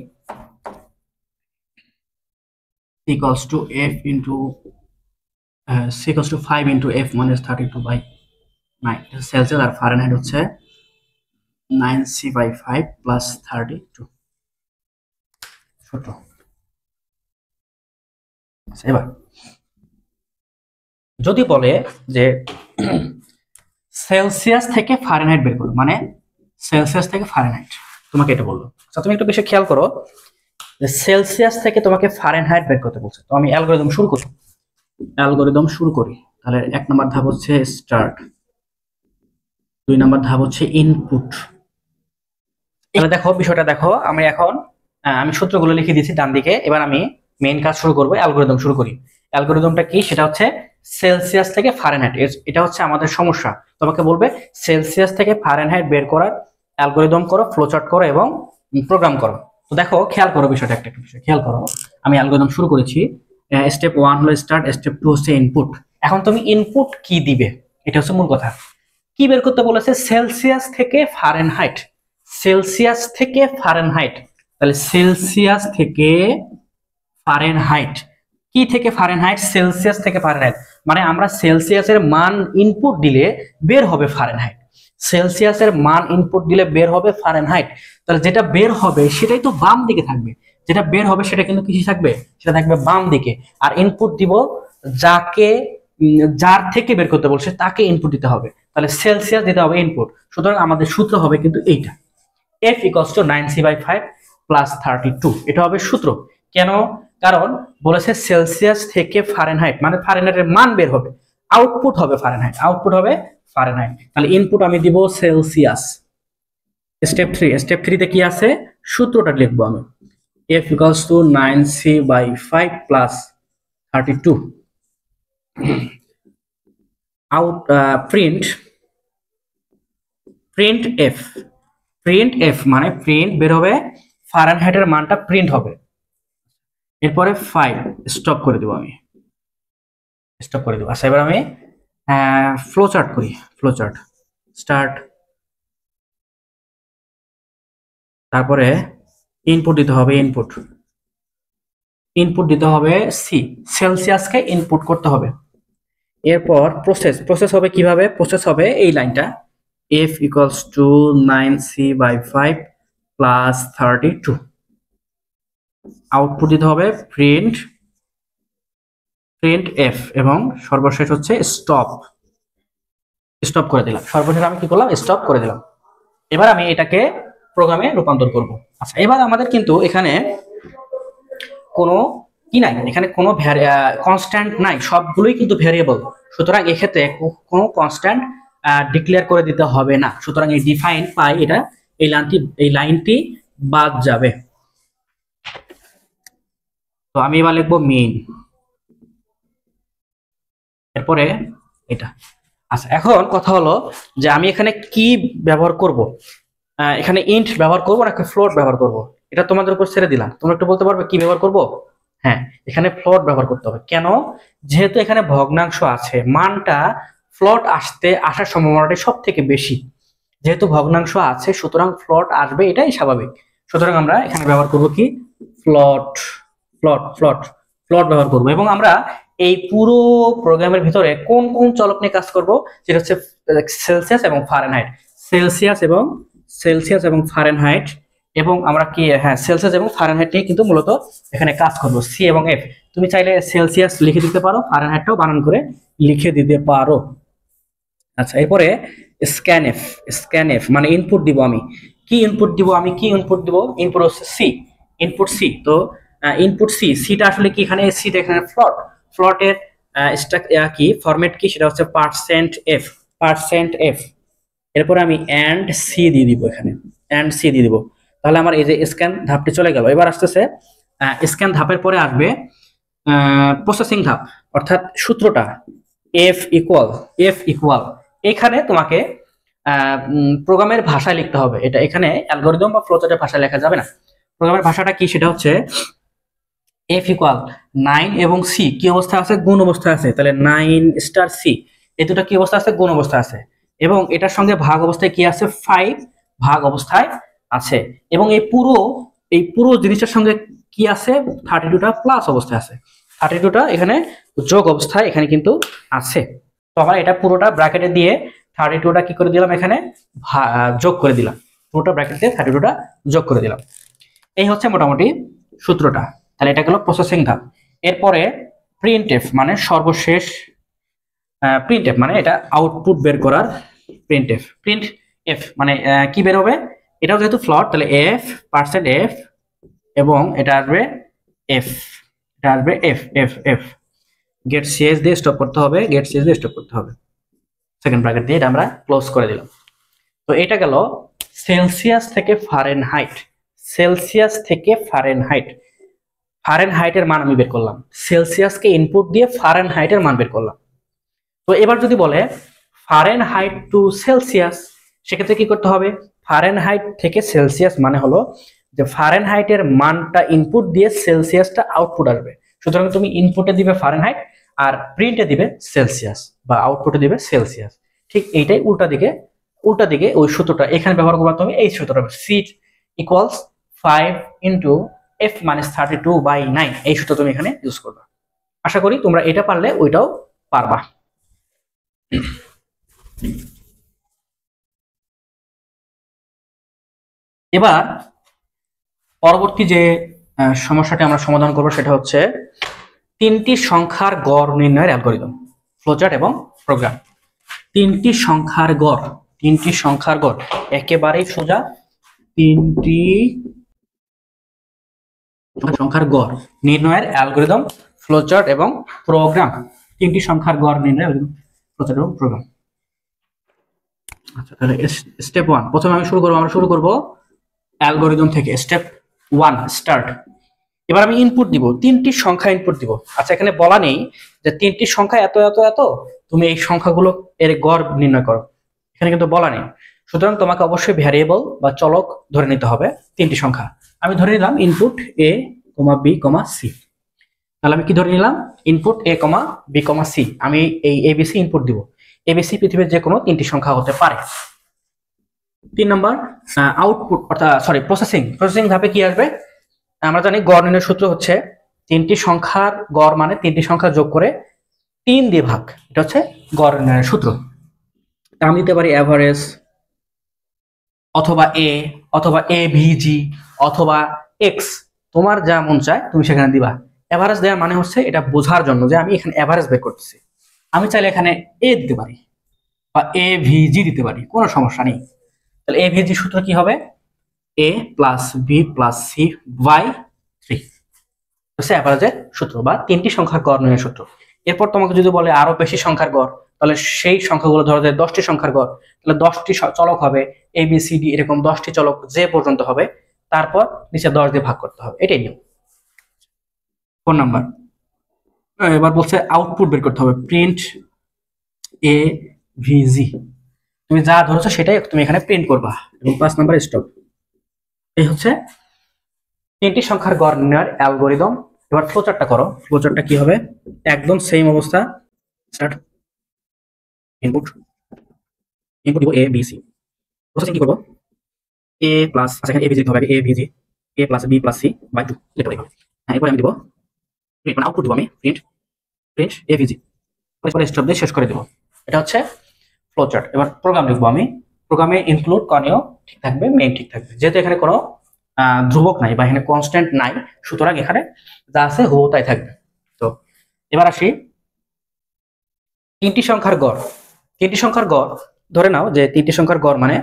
equals to f into c equals to 5 into f minus 32/9 Celsius, R Fahrenheit হচ্ছে 9c/5 plus 32 সূত্র। এবার যদি বলে যে সেলসিয়াস থেকে ফারেনহাইট বের করো, মানে সেলসিয়াস থেকে ফারেনহাইট, তোমাকে এটা বললো। আচ্ছা তুমি একটু বেশি খেয়াল করো যে সেলসিয়াস থেকে তোমাকে ফারেনহাইট বের করতে বলছে। তো আমি অ্যালগরিদম শুরু করি। তাহলে 1 নম্বর ধাপ হচ্ছে স্টার্ট, 2 নম্বর ধাপ হচ্ছে ইনপুট। তাহলে দেখো বিষয়টা দেখো, আমি সূত্রগুলো লিখে দিয়েছি ডান দিকে। এবার আমি মেইন কাজ শুরু করবো, অ্যালগরিদম শুরু করি। অ্যালগরিদমটা কি, সেটা হচ্ছে সেলসিয়াস থেকে ফারেনহাইট। এটা হচ্ছে আমাদের সমস্যা। তোমাকে বলবে সেলসিয়াস থেকে ফারেনহাইট বের করার অ্যালগরিদম করো, ফ্লোচার্ট করো এবং প্রোগ্রাম করো। তো দেখো খেয়াল করো বিষয়টা, একটা বিষয় খেয়াল করো। আমি অ্যালগরিদম শুরু করেছি। স্টেপ 1 হলো স্টার্ট, স্টেপ 2 হচ্ছে ইনপুট। এখন তুমি ইনপুট কি দিবে, এটা হচ্ছে মূল কথা। কি বের করতে বলেছে, সেলসিয়াস থেকে ফারেনহাইট। সেলসিয়াস থেকে ফারেনহাইট, তাহলে সেলসিয়াস থেকে ফারেনহাইট। কি থেকে ফারেনহাইট, সেলসিয়াস থেকে ফারেনহাইট, মানে আমরা সেলসিয়াসের মান ইনপুট দিলে বের হবে ফারেনহাইট। সেলসিয়াসের মান ইনপুট দিলে বের হবে ফারেনহাইট। তাহলে যেটা বের হবে সেটাই তো বাম দিকে থাকবে, যেটা বের হবে সেটা কিন্তু কিছু থাকবে, সেটা থাকবে বাম দিকে। আর ইনপুট দিব যার থেকে বের করতে বলছে তাকে ইনপুট দিতে হবে। তাহলে সেলসিয়াস দিতে হবে ইনপুট। সুতরাং আমাদের সূত্র হবে কিন্তু এইটা, f equals to 9c/5 plus 32। এটা হবে সূত্র। কেন, কারণ বলেছে সেলসিয়াস থেকে ফারেনহাইট, মানে ফারেনহাইটের মান বের হবে, আউটপুট হবে ফারেনহাইট, তাহলে ইনপুট আমি দিব সেলসিয়াস। স্টেপ 3 তে কি আছে, সূত্রটা লিখবো আমি, f equals to 9c/5 plus 32 print f মানে প্রিন্ট বের হবে, ফারেনহাইটের মানটা প্রিন্ট হবে। এরপরে 5 স্টপ করে দেব আমি, আচ্ছা এবার আমি ফ্লোচার্ট করি। ফ্লোচার্ট স্টার্ট, তারপরে ইনপুট দিতে হবে, ইনপুট দিতে হবে সি, সেলসিয়াসকে ইনপুট করতে হবে। এরপর প্রসেস হবে কিভাবে, প্রসেস হবে এই লাইনটা, f equals to 9c/5 plus 32। Output দিতে হবে প্রিন্ট f এবং সর্বশেষ হচ্ছে স্টপ করে দিলাম। সর্বশেষ আমি কি করলাম, স্টপ করে দিলাম। এবার আমি এটাকে প্রোগ্রামে রূপান্তর করব। আচ্ছা এবার আমাদের কিন্তু এখানে কোনো কি নাই, এখানে কোনো কনস্ট্যান্ট নাই, সবগুলোই কিন্তু ভ্যারিয়েবল। সুতরাং এক্ষেত্রে কোনো কনস্ট্যান্ট ডিক্লেয়ার করে দিতে হবে না। সুতরাং এই ডিফাইন পাই, এটা এই লাইনটি বাদ যাবে। তো আমি এবার লিখবো মেইন, এরপরে এটা। আচ্ছা এখন কথা হলো যে আমি এখানে কি ব্যবহার করব, এখানে ইন্ট ব্যবহার করব নাকি ফ্লোট ব্যবহার করব, এটা তোমাদের উপর ছেড়ে দিলাম। তোমরা একটু বলতে পারবে কি ব্যবহার করব। হ্যাঁ, এখানে ফ্লোট ব্যবহার করতে হবে। কেন, যেহেতু এখানে ভগ্নাংশ আছে, মানটা ফ্লোট আসার সম্ভাবনাটা সব থেকে বেশি। যেহেতু ভগ্নাংশ আছে সুতরাং ফ্লোট আসবে, এটাই স্বাভাবিক। সুতরাং আমরা এখানে ব্যবহার করব কি, ফ্লোট। ফ্লোট ব্যবহার করব এবং আমরা এই পুরো প্রোগ্রামের ভিতরে কোন কোন চলক নিয়ে কাজ করব, যেটা হচ্ছে সেলসিয়াস এবং ফারেনহাইট। সেলসিয়াস এবং ফারেনহাইট, এবং আমরা কি, হ্যাঁ, সেলসিয়াস এবং ফারেনহাইট নিয়ে কিন্তু মূলত এখানে কাজ করব, সি এবং এফ। তুমি চাইলে সেলসিয়াস লিখে দিতে পারো, ফারেনহাইটটাও বানান করে লিখে দিতে পারো। আচ্ছা, এরপরে স্ক্যানএফ মানে ইনপুট দিব আমি। কি ইনপুট দিব? ইনপুট হচ্ছে সি, ইনপুট সি। তো ইনপুট সিটা আসলে কি, এখানে সিটা এখানে ফ্লটের কি ফরম্যাট কি, সেটা হচ্ছে %f। এরপরে আমি এন্ড সি দিয়ে দিব, এখানে এন্ড সি দিয়ে দিব। তাহলে আমার এই যে স্ক্যান ধাপটি চলে গেল। এবার আসতেছে স্ক্যান ধাপের পরে আসবে প্রসেসিং ধাপ, অর্থাৎ সূত্রটা এফ ইকুয়াল। এখানে তোমাকে প্রোগ্রামের ভাষায় লিখতে হবে। এটা এখানে অ্যালগরিদম বা ফ্লোচার্টের ভাষায় লেখা যাবে না। প্রোগ্রামের ভাষাটা কি, সেটা হচ্ছে এফ ইকুয়াল 9 এবং সি কি অবস্থায় আছে? গুণ অবস্থায় আছে। তাহলে 9 স্টার সি, এই দুটো কি অবস্থা আছে? গুণ অবস্থায় আছে। এবং এটার সঙ্গে ভাগ অবস্থায় কি আছে? 5 ভাগ অবস্থায় আছে। এবং এই পুরো জিনিসটার সঙ্গে কি আছে? 32টা প্লাস অবস্থায় আছে। 32টা এখানে যোগ অবস্থায় এখানে কিন্তু আছে। তো আমরা এটা পুরোটা ব্র্যাকেটে দিয়ে 32টা কি করে দিলাম? এখানে যোগ করে দিলাম। পুরোটা ব্র্যাকেট দিয়ে 32টা যোগ করে দিলাম। এই হচ্ছে মোটামুটি সূত্রটা। তাহলে এটা গেল প্রসেসিং ধাপ। এরপরে প্রিন্টএফ মানে সর্বশেষ, প্রিন্টএফ মানে এটা আউটপুট বের করার। প্রিন্টএফ মানে কি বের হবে? এটাও যেহেতু ফ্লট, তাহলে %f এবং এটা আসবে এফ, এফ। গেট সিএস দিয়ে স্টপ করতে হবে, সেকেন্ড ব্র্যাকেট দিয়ে এটা আমরা ক্লোজ করে দিলাম। তো এটা গেল সেলসিয়াস থেকে ফারেনহাইটের মান আমি বের করলাম। সেলসিয়াসকে ইনপুট দিয়ে ফারেনহাইটের মান বের করলাম। তো এবার যদি বলে ফারেনহাইট টু সেলসিয়াস, সেক্ষেত্রে কি করতে হবে? ফারেনহাইট থেকে সেলসিয়াস মানে হলো যে ফারেনহাইটের মানটা ইনপুট দিয়ে সেলসিয়াসটা আউটপুট আসবে। সুতরাং তুমি ইনপুটে দিবে ফারেনহাইট আর প্রিন্টে দিবে সেলসিয়াস, বা আউটপুটে দিবে সেলসিয়াস। ঠিক এইটাই উল্টা দিকে ওই সূত্রটা এখানে ব্যবহার করবা তুমি। এই সূত্রটা c equals 5 into f minus 32/9, এই সূত্র তুমি এখানে ইউজ করবা। আশা করি তোমরা এটা পারলে ওইটাও পারবা। এবার পরবর্তী যে সমস্যাটি আমরা সমাধান করব সেটা হচ্ছে 3টি সংখ্যার গড় নির্ণয়ের অ্যালগরিদম, ফ্লোচার্ট এবং প্রোগ্রাম। 3টি সংখ্যার গড় একেবারেই সোজা। 3টি সংখ্যার গড় নির্ণয়ের অ্যালগরিদম, ফ্লোচার্ট এবং প্রোগ্রাম। 3টি সংখ্যার গড় নির্ণয় অ্যালগরিদম, ফ্লোচার্ট এবং প্রোগ্রাম। আচ্ছা, তাহলে স্টেপ 1 প্রথমে আমরা শুরু করব অ্যালগরিদম থেকে। Step 1 start. এবার আমি ইনপুট দিব, 3টি সংখ্যা ইনপুট দিব। আচ্ছা, এখানে বলা নেই যে 3টি সংখ্যা এত এত এত, তুমি এই সংখ্যাগুলো এর গড় নির্ণয় করো, এখানে কিন্তু বলা নেই। সুতরাং তোমাকে অবশ্যই ভ্যারিয়েবল বা চলক ধরে নিতে হবে 3টি সংখ্যা। আমি ধরে নিলাম ইনপুট a, b, c। তাহলে আমি কি ধরে নিলাম? Input a, b, c। আমি এই abc ইনপুট দিব। abc পৃথিবীর যে কোনো 3টি সংখ্যা হতে পারে। 3 নম্বর আউটপুট, অর্থাৎ প্রসেসিং ধাপে কি আসবে? আমরা জানি গড় নির্ণয়ের সূত্র হচ্ছে 3টি সংখ্যার গড় মানে 3টি সংখ্যা যোগ করে 3 দিয়ে ভাগ। এটা হচ্ছে গড় নির্ণয়ের সূত্র। আমি দিতে পারি অ্যাভারেজ অথবা a অথবা avg অথবা x, তোমার যা মন চায় তুমি সেখানে দিবা। অ্যাভারেজ দেওয়ার মানে হচ্ছে এটা বোঝার জন্য যে আমি এখানে অ্যাভারেজ বের করতেছি। আমি চাইলে এখানে a দিতে পারি বা avg দিতে পারি, কোনো সমস্যা নেই। তাহলে avg সূত্র কি হবে? a plus b plus c by 3 হচ্ছে অ্যাভারেজের সূত্র বা 3টি সংখ্যার গড় নির্ণয়ের সূত্র। এরপর তোমাকে যদি বলে আরো বেশি সংখ্যার গড়, তাহলে সেই সংখ্যাগুলো ধরো যে 10টি সংখ্যার গড়, তাহলে 10টি চলক হবে a b c d, এরকম 10টি চলক যে পর্যন্ত হবে, তারপর নিচে 10 দিয়ে ভাগ করতে হবে। এটাই নিয়ম। 4 নাম্বার, এবার বলছে আউটপুট বের করতে হবে। প্রিন্ট avg, তুমি যা ধরেছো সেটাই তুমি এখানে প্রিন্ট করবা। এবং 5 নাম্বার স্টপ। এই হচ্ছে 3টি সংখ্যার গড় নির্ণয়ের অ্যালগরিদম। এবার ফ্লোচার্টটা করো। ফ্লোচার্টটা কি হবে? একদম সেম অবস্থা। স্টার্ট। ইনপুট দিব a b c। প্রসেসিং কি করব? a প্লাস, আচ্ছা এখানে abc দিতে হবে, a v g, a plus b plus c by 2 লিখতে হবে। হ্যাঁ, এরপর আমি দিব মানে আউটপুট দিব আমি প্রিন্ট প্রিন্ট এভিজি, পরে স্টপ দিয়ে শেষ করে দেবো। এটা হচ্ছে ফ্লো চার্ট। এবার প্রোগ্রাম লিখবো আমি। প্রোগ্রামে ইনক্লুড কর্ণীয় ঠিক থাকবে, মেইন ঠিক থাকবে, যেহেতু এখানে কোনো ধ্রুবক নাই বা এখানে কনস্ট্যান্ট নাই, সুতরাং এখানে যা আছে হুবহু তাই থাকবে। তো এবার আসি তিনটি সংখ্যার গড়। তিনটি সংখ্যার গড় ধরে নাও যে তিনটি সংখ্যার গড় মানে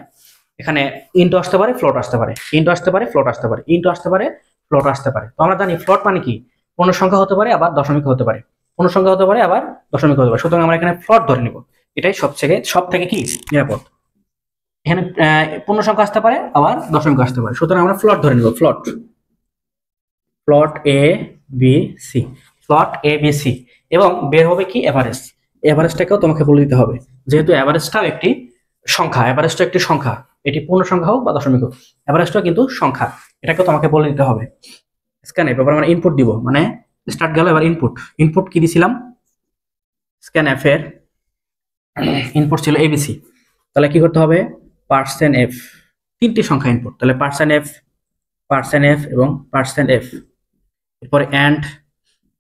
এখানে ইনটু আসতে পারে, ফ্লোট আসতে পারে, ইনটু আসতে পারে, ফ্লোট আসতে পারে, ইনটু আসতে পারে, ফ্লোট আসতে পারে। তো আমরা জানি ফ্লোট মানে কি, পূর্ণ সংখ্যা হতে পারে আবার দশমিক হতে পারে, পূর্ণ সংখ্যা হতে পারে আবার দশমিক হতে পারে। সুতরাং আমরা এখানে ফ্লোট ধরে নিব, এটাই সব থেকে কি নিরাপদ। এখানে পূর্ণ সংখ্যা আসতে পারে আবার দশমিক আসতে পারে, সুতরাং আমরা ফ্লোট ধরে নিব। Float plot A B C, plot A B C, এবং বের হবে কি এভারেজ। এভারেজটাকেও তোমাকে বলে দিতে হবে, যেহেতু এভারেজটাও একটি সংখ্যা, এভারেজটা একটি সংখ্যা, এটি পূর্ণ সংখ্যা হোক বা দশমিক হোক, এভারেজটাও কিন্তু সংখ্যা, এটাকেও তোমাকে বলে দিতে হবে। স্ক্যান এফ, এবার আমরা ইনপুট দিব, মানে স্টার্ট গেল, এবার ইনপুট। ইনপুট কি দিছিলাম, স্ক্যান এফ এর ইনপুট ছিল এবিসি, তাহলে কি করতে হবে, পার্সেন্ট এফ, তিনটি সংখ্যা ইনপুট, তাহলে পার্সেন্ট এফ এবং পার্সেন্ট এফ, এরপরে and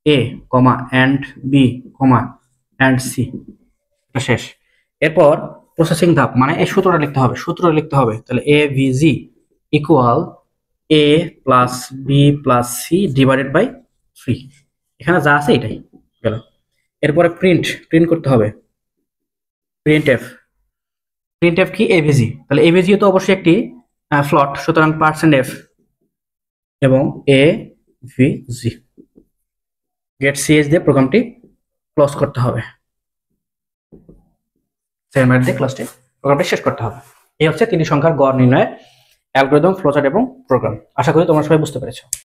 a comma and b comma and c, এটা শেষ। এরপর প্রসেসিং ধাপ, মানে এই সূত্রটা লিখতে হবে, তাহলে a v g equal a plus B plus c divided by 3, এখানে যা আছে এটাই গেল। এরপরে প্রিন্ট করতে হবে, প্রিন্ট এফ কি এভিজি, তাহলে এভিজি তো অবশ্যই একটি ফ্লট, সুতরাং পার্সেন্ট এফ এবং A V G, gate CS দিয়ে প্রোগ্রামটি ক্লোজ করতে হবে, সেভেন দিয়ে ক্লোজটি প্রোগ্রামটি শেষ করতে হবে। এই হচ্ছে তিনটি সংখ্যার গড় নির্ণয়ের অ্যালগরিদম, ফ্লোচার্ট এবং প্রোগ্রাম। আশা করি তোমরা সবাই বুঝতে পেরেছো।